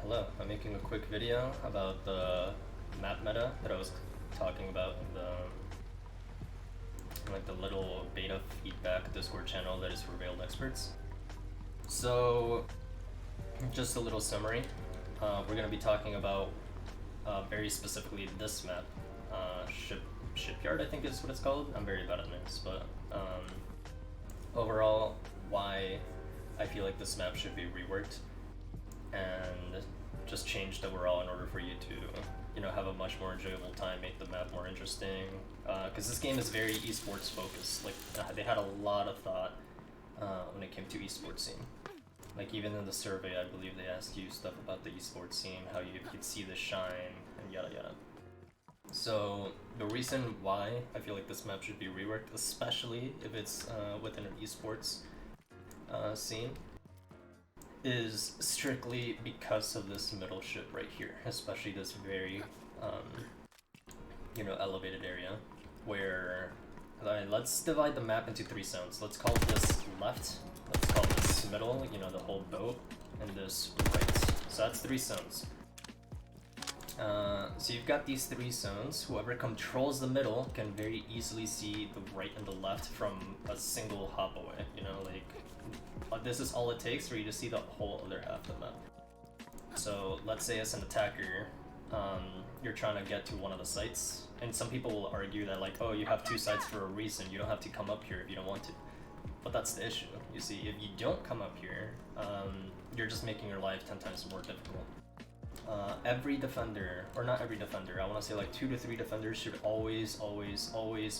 Hello, I'm making a quick video about the map meta that I was talking about in the little beta feedback Discord channel that is for Veiled Experts. So, just a little summary. We're gonna be talking about very specifically this map, Shipyard I think is what it's called. I'm very bad at names, but overall, why I feel like this map should be reworked and just changed overall in order for you to, have a much more enjoyable time, make the map more interesting. Because this game is very esports focused. Like they had a lot of thought when it came to esports scene. Like even in the survey, I believe they asked you stuff about the esports scene, how you could see the shine, and yada yada. So the reason why I feel like this map should be reworked, especially if it's within an esports scene, is strictly because of this middle ship right here, especially this very, elevated area where, let's divide the map into three zones. Let's call this left, let's call this middle, the whole boat, and this right. So that's three zones. So you've got these three zones. Whoever controls the middle can very easily see the right and the left from a single hop away, this is all it takes for you to see the whole other half of the map. So let's say as an attacker, you're trying to get to one of the sites, and some people will argue that oh, you have two sites for a reason, you don't have to come up here if you don't want to. But that's the issue. You see, if you don't come up here, you're just making your life 10 times more difficult. Every defender, or not every defender, I want to say 2 to 3 defenders should always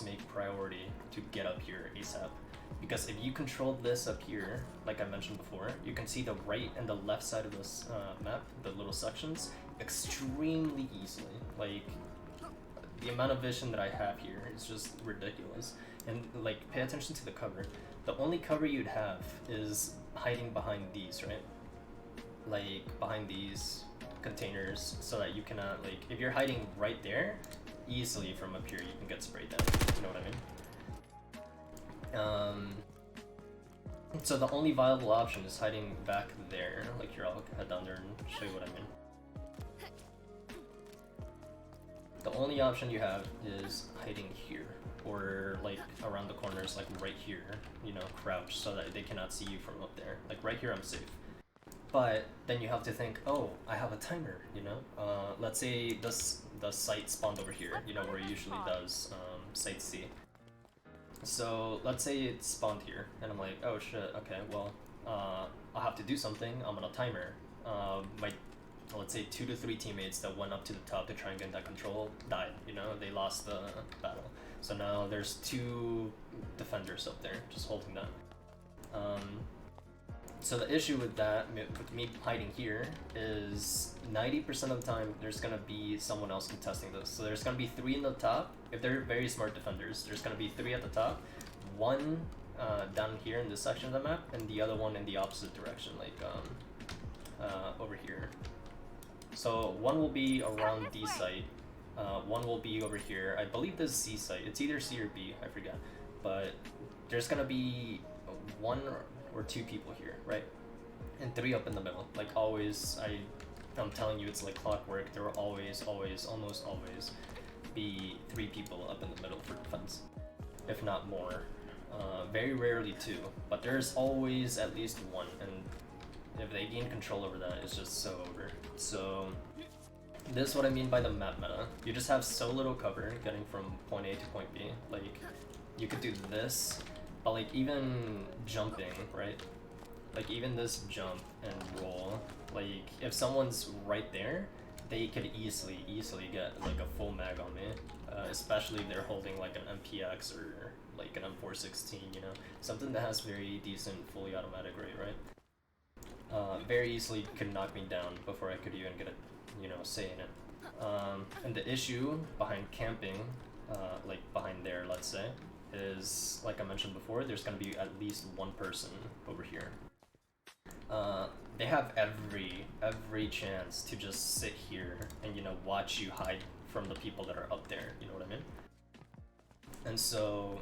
make priority to get up here ASAP. Because if you control this up here, like I mentioned before, you can see the right and the left side of this map, the little sections, extremely easily. The amount of vision that I have here is just ridiculous. And pay attention to the cover. The only cover you'd have is hiding behind these, right? Behind these containers, so that you cannot, if you're hiding right there, easily from up here you can get sprayed down, you know what I mean? So the only viable option is hiding back there. Here, I'll head down there and show you what I mean. The only option you have is hiding here, or around the corners, right here, crouch so that they cannot see you from up there. Right here I'm safe. But then you have to think, oh, I have a timer, let's say the site spawned over here, where it usually does site C. So let's say it spawned here, and I'm like, oh shit, okay, well, I'll have to do something. I'm on a timer. Let's say 2 to 3 teammates that went up to the top to try and get that control died, they lost the battle. So now there's 2 defenders up there just holding that. So the issue with that, with me hiding here, is 90% of the time there's gonna be someone else contesting this. So there's gonna be 3 in the top. If they're very smart defenders, there's gonna be 3 at the top, 1 down here in this section of the map, and the other one in the opposite direction, over here. So 1 will be around D site, 1 will be over here. I believe this is C site. It's either C or B, I forget. But there's gonna be 1 or 2 people here, right? And 3 up in the middle. Always, I'm telling you, it's like clockwork. There will almost always be 3 people up in the middle for defense, if not more. Very rarely 2, but there's always at least 1, and if they gain control over that, it's just so over. So this is what I mean by the map meta. You just have so little cover getting from point A to point B. You could do this, but even jumping, right? Even this jump and roll, if someone's right there, they could easily get a full mag on me, especially if they're holding an MPX or an M416, something that has very decent fully automatic rate, right? Very easily could knock me down before I could even get a say in it. And the issue behind camping, behind there, let's say, is, like I mentioned before, there's going to be at least 1 person over here. They have every chance to just sit here and, watch you hide from the people that are up there, you know what I mean? And so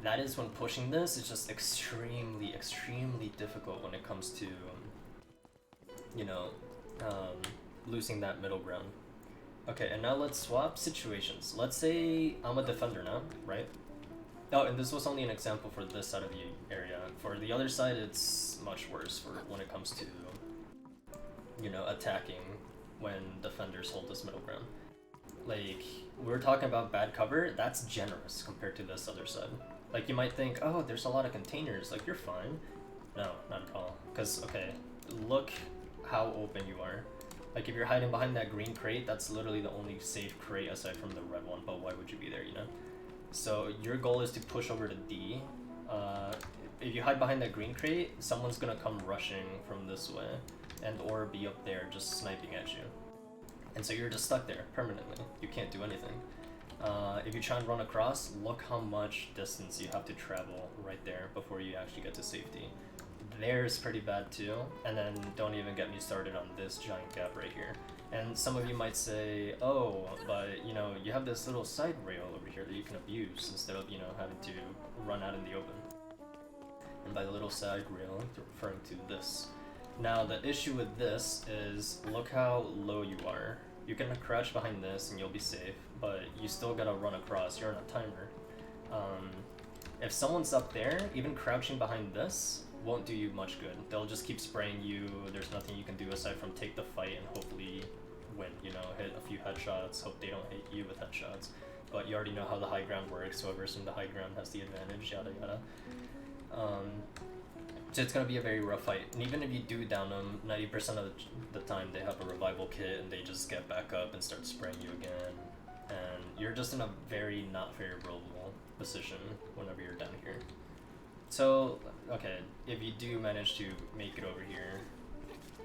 that is when pushing this is just extremely difficult when it comes to, losing that middle ground. Okay, and now let's swap situations. Let's say I'm a defender now, right? Oh, and this was only an example for this side of the area. For the other side, it's much worse for when it comes to, you know, attacking when defenders hold this middle ground. Like, we're talking about bad cover, that's generous compared to this other side. Like, you might think, oh, there's a lot of containers, like, you're fine. No, not at all. Because, okay, look how open you are. Like, if you're hiding behind that green crate, that's literally the only safe crate aside from the red one, but why would you be there, you know? So, your goal is to push over to D. If you hide behind that green crate, someone's gonna come rushing from this way, and or be up there just sniping at you. And so you're just stuck there permanently. You can't do anything. If you try and run across, look how much distance you have to travel right there before you actually get to safety. There's pretty bad too, and then don't even get me started on this giant gap right here. And some of you might say, oh, but you know, you have this little side rail over here that you can abuse instead of, you know, having to run out in the open. And by the little side rail, I'm referring to this. Now, the issue with this is, look how low you are. You can crouch behind this and you'll be safe, but you still gotta run across, you're on a timer. If someone's up there, even crouching behind this won't do you much good. They'll just keep spraying you, there's nothing you can do aside from take the fight and hopefully win, you know, hit a few headshots, hope they don't hit you with headshots. But you already know how the high ground works, whoever's in the high ground has the advantage, yada yada. So it's gonna be a very rough fight, and even if you do down them, 90% of the time they have a revival kit and they just get back up and start spraying you again, and you're just in a very not favorable position whenever you're down here. So, okay, if you do manage to make it over here,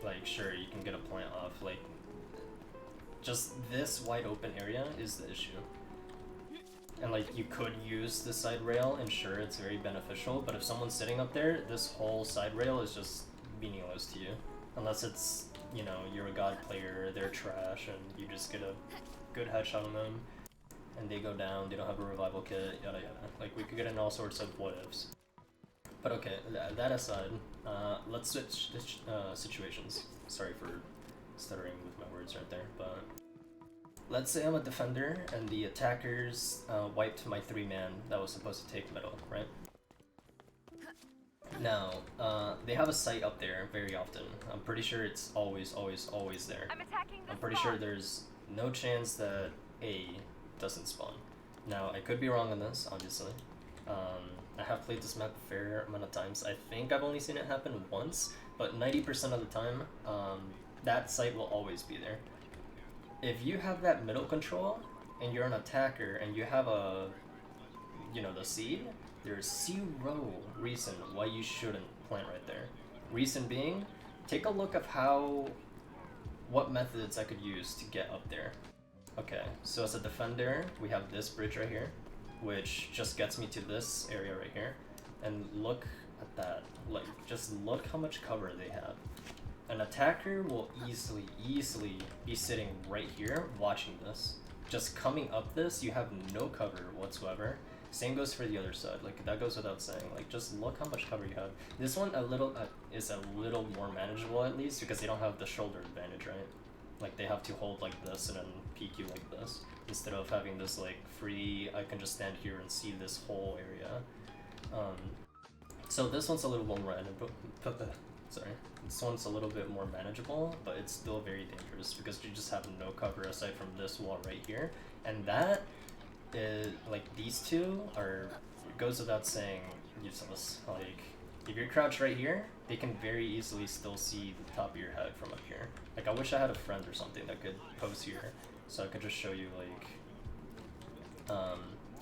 like, sure, you can get a plant off, like, just this wide open area is the issue. And like, you could use the side rail, and sure, it's very beneficial, but if someone's sitting up there, this whole side rail is just meaningless to you. Unless it's, you know, you're a god player, they're trash, and you just get a good headshot on them, and they go down, they don't have a revival kit, yada yada. Like, we could get in all sorts of what ifs. But okay, that aside, let's switch situations. Sorry for stuttering with my words right there, but let's say I'm a defender and the attackers wiped my 3-man that was supposed to take middle, right? Now, they have a sight up there very often. I'm pretty sure it's always there. I'm pretty sure there's no chance that A doesn't spawn. Now, I could be wrong on this, obviously. I have played this map a fair amount of times. I think I've only seen it happen once, but 90% of the time, that sight will always be there. If you have that middle control, and you're an attacker, and you have a, you know, the seed, there's zero reason why you shouldn't plant right there. Reason being, take a look of what methods I could use to get up there. Okay, so as a defender, we have this bridge right here, which just gets me to this area right here. And look at that, like, just look how much cover they have. An attacker will easily be sitting right here watching this. Just coming up this, you have no cover whatsoever. Same goes for the other side, like, that goes without saying. Like, just look how much cover you have. This one is a little more manageable at least, because they don't have the shoulder advantage, right? Like, they have to hold like this and then peek you like this, instead of having this like free, I can just stand here and see this whole area. So this one's a little more manageable. Sorry. This one's a little bit more manageable, but it's still very dangerous because you just have no cover aside from this wall right here. And that is, like, these two are, it goes without saying, useless. Like, if you're crouched right here, they can very easily still see the top of your head from up here. Like, I wish I had a friend or something that could pose here, so I could just show you, like,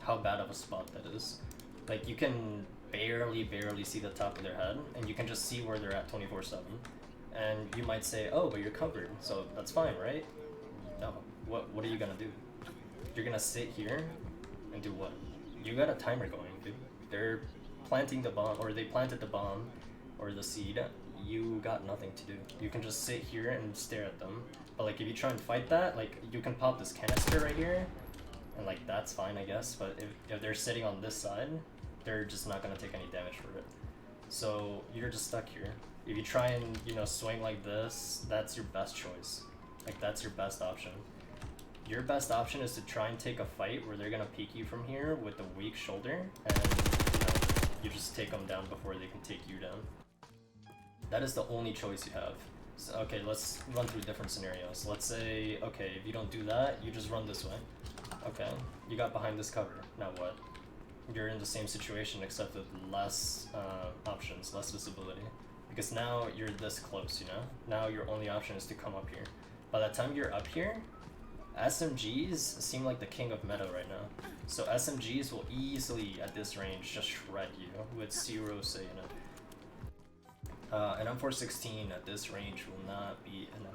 how bad of a spot that is. Like, you can barely see the top of their head, and you can just see where they're at 24/7. And you might say, oh, but you're covered, so that's fine, right? No. What are you gonna do? You're gonna sit here and do what? You got a timer going, dude. They're planting the bomb, or they planted the bomb, or the seed. You got nothing to do. You can just sit here and stare at them. But like, if you try and fight that, like, you can pop this canister right here, and like, that's fine, I guess. But if they're sitting on this side, they're just not gonna take any damage for it. So you're just stuck here. If you try and, you know, swing like this, that's your best choice. Like, that's your best option. Your best option is to try and take a fight where they're gonna peek you from here with a weak shoulder, and, you know, you just take them down before they can take you down. That is the only choice you have. So, okay, let's run through different scenarios. Let's say, okay, if you don't do that, you just run this way. Okay, you got behind this cover. Now what? You're in the same situation except with less options, less visibility. Because now you're this close, you know? Now your only option is to come up here. By the time you're up here, SMGs seem like the king of meta right now. So SMGs will easily, at this range, just shred you with 0 say in it. An M416 at this range will not be an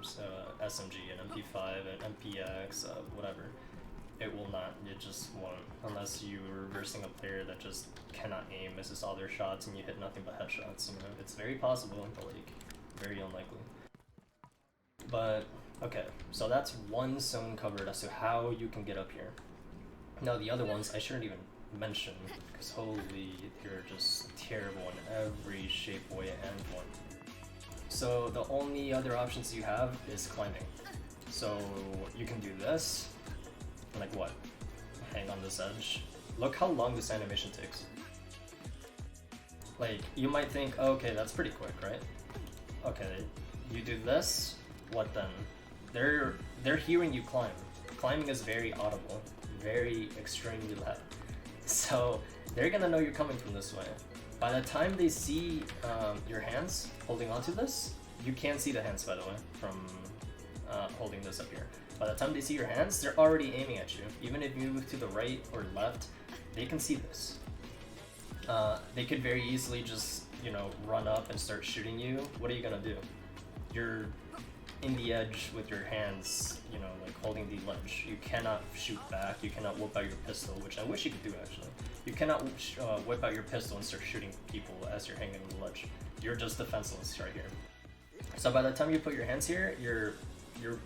SMG, an MP5, an MPX, whatever. It will not, it just won't. Unless you're reversing a player that just cannot aim, misses all their shots, and you hit nothing but headshots, you know? It's very possible, but like, very unlikely. But, okay, so that's one zone covered as to how you can get up here. Now the other ones, I shouldn't even mention, because holy, you're just terrible in every shape, way, and form. So the only other options you have is climbing. So you can do this, like what? Hang on this edge. Look how long this animation takes. Like, you might think, oh, okay, that's pretty quick, right? Okay, you do this, what then? They're hearing you climb. Climbing is very audible, very extremely loud. So they're gonna know you're coming from this way. By the time they see your hands holding onto this, you can't see the hands, by the way, from holding this up here. By the time they see your hands, they're already aiming at you. Even if you move to the right or left, they can see this. They could very easily just, you know, run up and start shooting you. What are you gonna do? You're in the edge with your hands, you know, like holding the ledge. You cannot shoot back, you cannot whip out your pistol, which I wish you could do actually. You cannot whip out your pistol and start shooting people as you're hanging on the ledge. You're just defenseless right here. So by the time you put your hands here, you're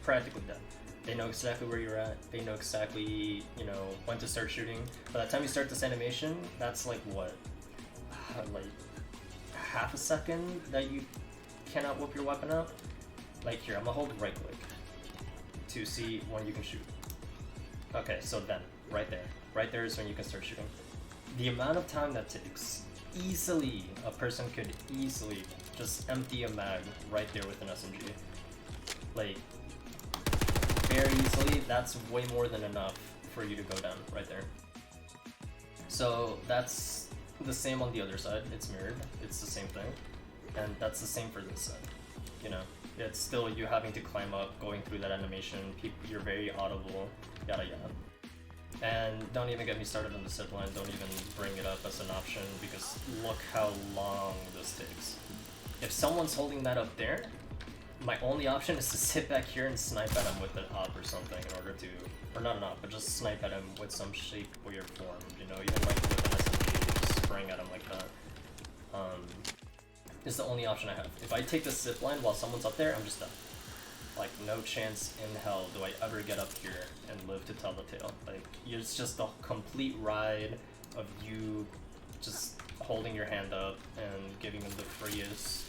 practically dead. They know exactly where you're at, they know exactly, you know, when to start shooting. By the time you start this animation, that's like what? Like half a second that you cannot whip your weapon out? Like here, I'm gonna hold right click to see when you can shoot. Okay, so then, right there is when you can start shooting. The amount of time that takes, easily, a person could easily just empty a mag right there with an SMG. Like, very easily, that's way more than enough for you to go down right there. So that's the same on the other side, it's mirrored, it's the same thing. And that's the same for this side, you know? It's still you having to climb up, going through that animation, you're very audible, yada yada. And don't even get me started on the zipline, don't even bring it up as an option, because look how long this takes. If someone's holding that up there, my only option is to sit back here and snipe at him with an op or something in order to, or not an op, but just snipe at him with some shape, weird form, you know, even like with an SMG, just spraying at him like that. Is the only option I have. If I take the zipline while someone's up there, I'm just done. Like, no chance in hell do I ever get up here and live to tell the tale. Like, it's just a complete ride of you just holding your hand up and giving them the freest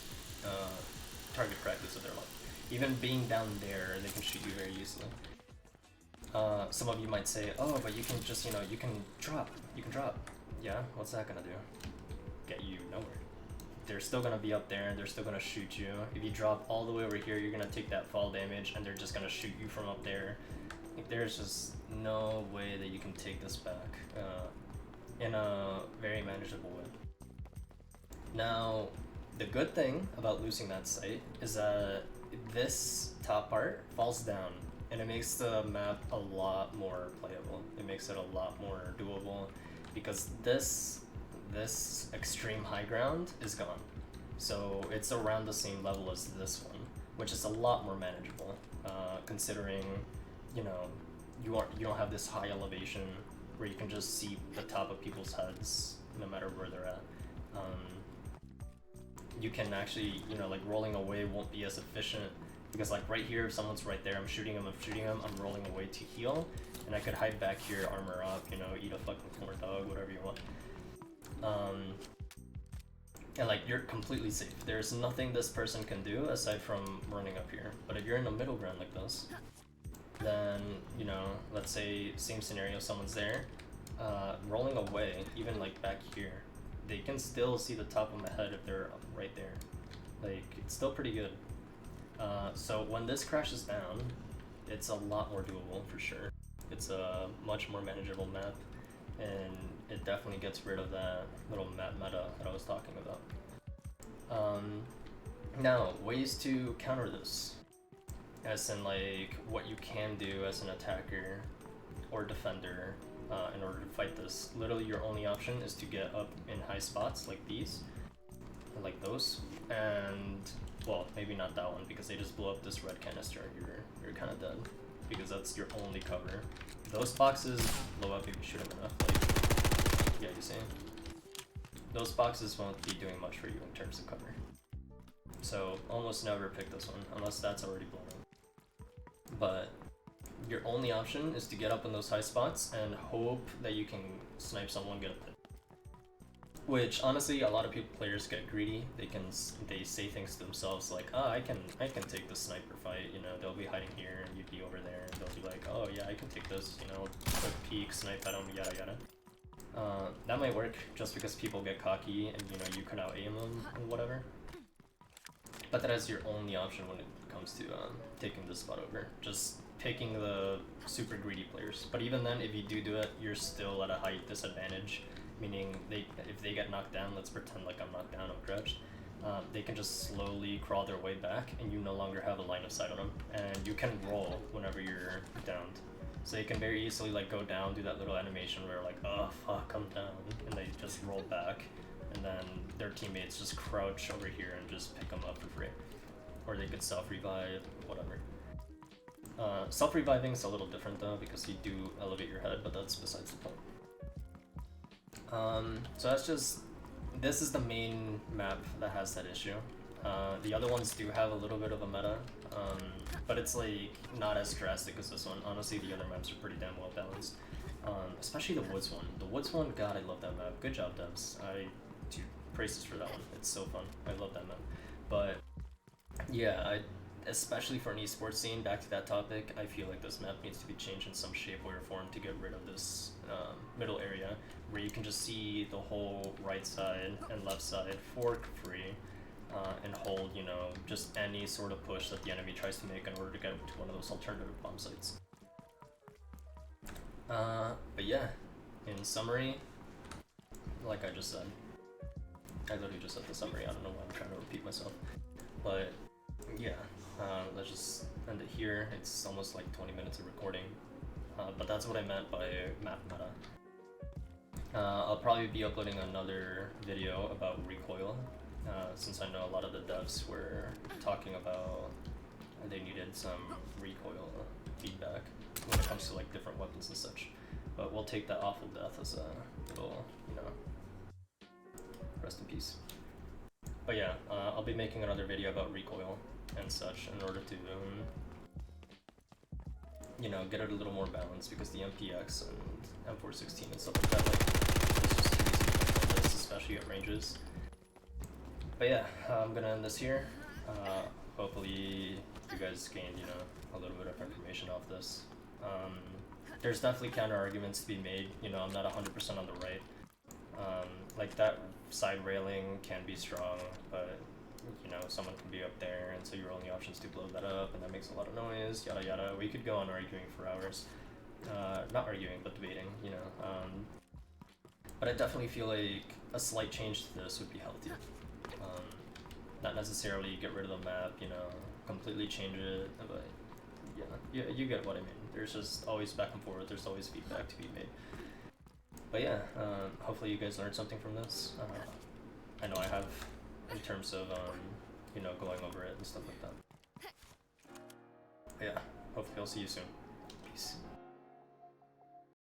target practice of their life. Even being down there, they can shoot you very easily. Some of you might say, oh, but you can just, you know, you can drop. Yeah, what's that gonna do? Get you nowhere. They're still gonna be up there and they're still gonna shoot you. If you drop all the way over here, you're gonna take that fall damage and they're just gonna shoot you from up there. Like, there's just no way that you can take this back in a very manageable way. Now, the good thing about losing that sight is that this top part falls down and it makes the map a lot more playable. It makes it a lot more doable because this extreme high ground is gone. So it's around the same level as this one, which is a lot more manageable, considering, you know, you don't have this high elevation where you can just see the top of people's heads no matter where they're at. You can actually, you know, like rolling away won't be as efficient because like right here, if someone's right there, I'm shooting them, I'm rolling away to heal, and I could hide back here, armor up, you know, eat a fucking corn dog, whatever you want. and like you're completely safe. There's nothing this person can do aside from running up here. But if you're in the middle ground like this, then you know, let's say same scenario, someone's there, rolling away, even like back here, they can still see the top of my head if they're right there. Like it's still pretty good. So when this crashes down, it's a lot more doable for sure. It's a much more manageable map, and it definitely gets rid of that little map meta that I was talking about. Now, ways to counter this, as in like what you can do as an attacker or defender in order to fight this. Literally, your only option is to get up in high spots like these, like those, and well, maybe not that one because they just blow up this red canister and you're kind of dead because that's your only cover. Those boxes blow up if you shoot them enough. Like, yeah, you see? Those boxes won't be doing much for you in terms of cover. So almost never pick this one unless that's already blown up. But your only option is to get up in those high spots and hope that you can snipe someone, get up there. Which honestly, a lot of players get greedy. They say things to themselves like, "Ah, I can take the sniper fight." You know, they'll be hiding here and you'd be over there, and they'll be like, "Oh yeah, I can take this." You know, quick peek, snipe at them, yada yada. That might work just because people get cocky and you know you can out aim them and whatever. But that is your only option when it comes to taking this spot over. Just picking the super greedy players. But even then, if you do it, you're still at a height disadvantage. Meaning, if they get knocked down, let's pretend like I'm knocked down, I'm crouched, they can just slowly crawl their way back, and you no longer have a line of sight on them, and you can roll whenever you're downed. So you can very easily like go down, do that little animation where like, oh fuck, I'm down, and they just roll back, and then their teammates just crouch over here and just pick them up for free. Or they could self-revive, whatever. Self-reviving is a little different though, because you do elevate your head, but that's besides the point. So this is the main map that has that issue. The other ones do have a little bit of a meta, but it's like not as drastic as this one. Honestly, the other maps are pretty damn well balanced. Especially the Woods one. The Woods one, god, I love that map. Good job, devs. I do praises for that one. It's so fun. I love that map. But yeah, especially for an esports scene, back to that topic, I feel like this map needs to be changed in some shape, way, or form to get rid of this middle area where you can just see the whole right side and left side fork free and hold, you know, just any sort of push that the enemy tries to make in order to get to one of those alternative bomb sites. But yeah, in summary, like I just said, I literally just said the summary, I don't know why I'm trying to repeat myself, but yeah, let's just end it here. It's almost like 20 minutes of recording, but that's what I meant by map meta. I'll probably be uploading another video about recoil, since I know a lot of the devs were talking about they needed some recoil feedback when it comes to like different weapons and such. But we'll take that awful death as a little, you know, rest in peace. But yeah, I'll be making another video about recoil and such in order to, you know, get it a little more balanced, because the MPX and M416 and stuff like that, like, it's just too easy to control this, especially at ranges. But yeah, I'm gonna end this here. Hopefully you guys gained, you know, a little bit of information off this. There's definitely counter arguments to be made. You know, I'm not 100% on the right. Like that side railing can be strong, but you know, someone can be up there, and so your only option is to blow that up, and that makes a lot of noise, yada yada. We could go on arguing for hours. Not arguing, but debating, you know. But I definitely feel like a slight change to this would be healthy. Not necessarily get rid of the map, you know, completely change it, but yeah, you get what I mean. There's just always back and forth, there's always feedback to be made. But yeah, hopefully you guys learned something from this. I know I have, in terms of, you know, going over it and stuff like that. But yeah, hopefully I'll see you soon. Peace.